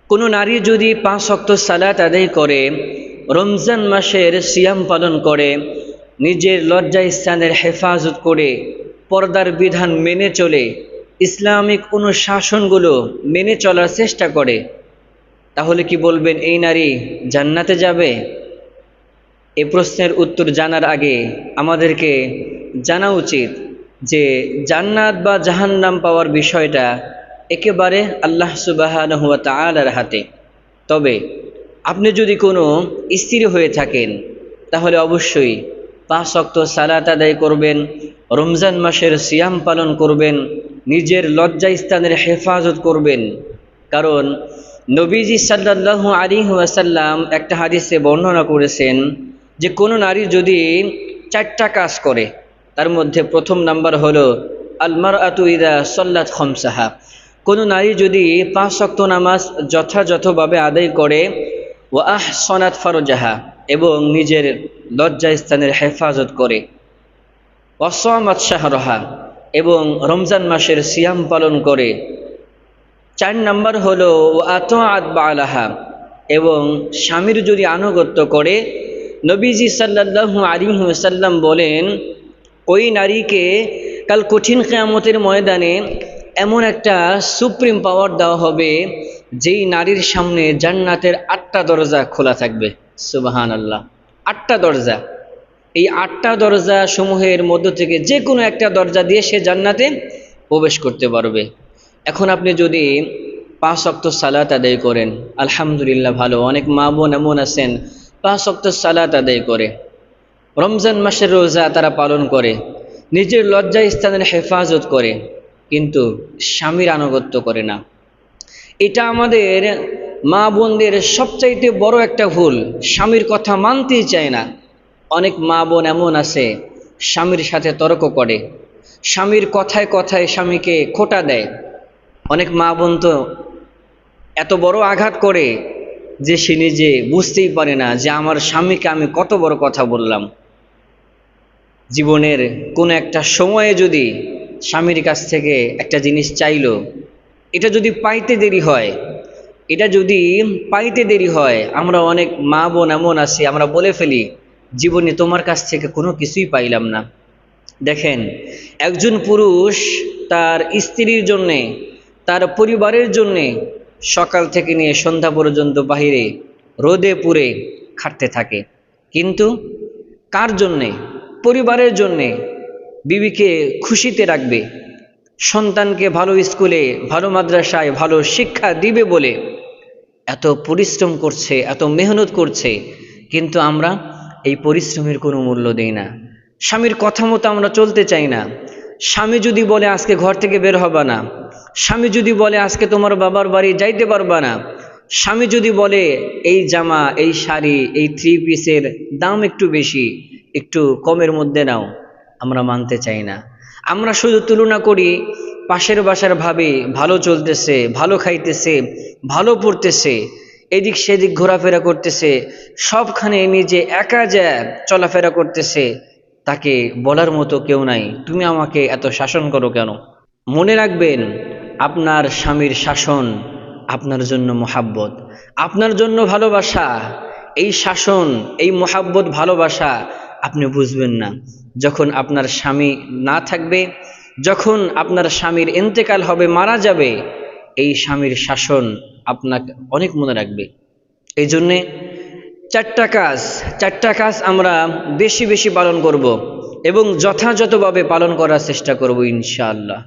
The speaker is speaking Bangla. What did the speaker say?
কোনো নারী যদি 5 ওয়াক্ত সালাত আদায় করে, রমজান মাসের সিয়াম পালন করে, নিজের লজ্জাস্থানের হেফাজত করে, পর্দার বিধান মেনে চলে, ইসলামিক অনুশাসনগুলো মেনে চলার চেষ্টা করে, তাহলে কি বলবেন এই নারী জান্নাতে যাবে? এই প্রশ্নের উত্তর জানার আগে আমাদেরকে জানা উচিত যে জান্নাত বা জাহান্নাম পাওয়ার বিষয়টা একেবারে আল্লাহ সুবহানাহু ওয়া তাআলার হাতে। তবে আপনি যদি কোনো স্ত্রী হয়ে থাকেন তাহলে অবশ্যই 5 ওয়াক্ত সালাত আদায় করবেন, রমজান মাসের সিয়াম পালন করবেন, নিজের লজ্জাস্থানের হেফাজত করবেন। কারণ নবীজি সাল্লাল্লাহু আলাইহি ওয়াসাল্লাম একটা হাদিসে বর্ণনা করেছেন যে কোনো নারী যদি 4টা কাজ করে, তার মধ্যে প্রথম নাম্বার হলো আল মারআতু ইযা সাল্লাত খামসাহা। কোনো নারী যদি 5 ওয়াক্ত নামাজ যথাযথভাবে আদায় করে, ওয়া আহসানাত ফারজাহা, এবং নিজের লজ্জাস্থানের হেফাজত করে, ওয়া সামাত শাহরাহা, এবং রমজান মাসের সিয়াম পালন করে। 4 নাম্বার হলো ওয়া আতাআত বালাহা, এবং স্বামীর যদি আনুগত্য করে, নবীজি সাল্লাল্লাহু আলাইহি ওয়াসাল্লাম বলেন ওই নারীকে কাল কঠিন কিয়ামতের ময়দানে এমন একটা সুপ্রিম পাওয়ার দেওয়া হবে যেই নারীর সামনে জান্নাতের 8টা দরজা খোলা থাকবে। সুবহানাল্লাহ, 8টা দরজা। এই 8টা দরজা সমূহের মধ্য থেকে যে কোনো একটা দরজা দিয়ে সে জান্নাতে প্রবেশ করতে পারবে। এখন আপনি যদি 5 ওয়াক্ত সালাত আদায় করেন, আলহামদুলিল্লাহ ভালো। অনেক মা বোন এমন আছেন 5 ওয়াক্ত সালাত আদায় করে, রমজান মাসের রোজা তারা পালন করে, নিজের লজ্জাস্থানের হেফাজত করে, কিন্তু স্বামীর আনুগত্য করে না। এটা আমাদের মা বোনদের সবচাইতে বড় একটা ভুল। স্বামীর কথা মানতেই চায় না। অনেক মা বোন এমন আছে স্বামীর সাথে তর্ক করে, স্বামীর কথায় কথায় স্বামীকে খোঁটা দেয়। অনেক মা বোন তো এত বড় আঘাত করে যে সে নিজে বুঝতেই পারে না যে আমার স্বামীকে আমি কত বড় কথা বললাম। জীবনের কোনো একটা সময়ে যদি স্বামীর কাছ থেকে একটা জিনিস চাইলো, এটা যদি পাইতে দেরি হয়, আমরা অনেক মা বোন এমন আছি আমরা বলে ফেলি জীবনে তোমার কাছ থেকে কোনো কিছুই পাইলাম না। দেখেন, একজন পুরুষ তার স্ত্রীর জন্যে, তার পরিবারের জন্যে সকাল থেকে নিয়ে সন্ধ্যা পর্যন্ত বাহিরে রোদে পুড়ে খাটতে থাকে, কিন্তু কার জন্যে? পরিবারের জন্যে। বিবিকে খুশিতে রাখবে, সন্তানকে ভালো স্কুলে, ভালো মাদ্রাসায় ভালো শিক্ষা দিবে বলে এত পরিশ্রম করছে, এত মেহনত করছে, কিন্তু আমরা এই পরিশ্রমের কোনো মূল্য দেই না। স্বামীর কথা মতো আমরা চলতে চাই না। স্বামী যদি বলে আজকে ঘর থেকে বের হবা না, স্বামী যদি বলে আজকে তোমার বাবার বাড়ি যাইতে পারবা না, স্বামী যদি বলে এই জামা, এই শাড়ি, এই 3 পিসের দাম একটু বেশি, একটু কমের মধ্যে নাও, আমরা মানতে চাই না। আমরা শুধু তুলনা করি পাশের বাসার ভাবে ভালো চলতেছে, ভালো খাইতেছে, ভালো পড়তেছে, এদিক সেদিক ঘোরাফেরা করতেছে, সবখানে নিজে একা যা চলাফেরা করতেছে, তাকে বলার মতো কেউ নাই তুমি আমাকে এত শাসন করো কেন। মনে রাখবেন, আপনার স্বামীর শাসন আপনার জন্য মোহাব্বত, আপনার জন্য ভালোবাসা। এই শাসন, এই মোহাব্বত, ভালোবাসা আপনি বুঝবেন না যখন আপনার স্বামী না থাকবে, যখন আপনার স্বামীর ইন্তেকাল হবে, মারা যাবে। এই স্বামীর শাসন আপনাকে অনেক মনে রাখবে। এই জন্যে 4টা কাজ আমরা বেশি বেশি পালন করব এবং যথাযথভাবে পালন করার চেষ্টা করব ইনশাআল্লাহ।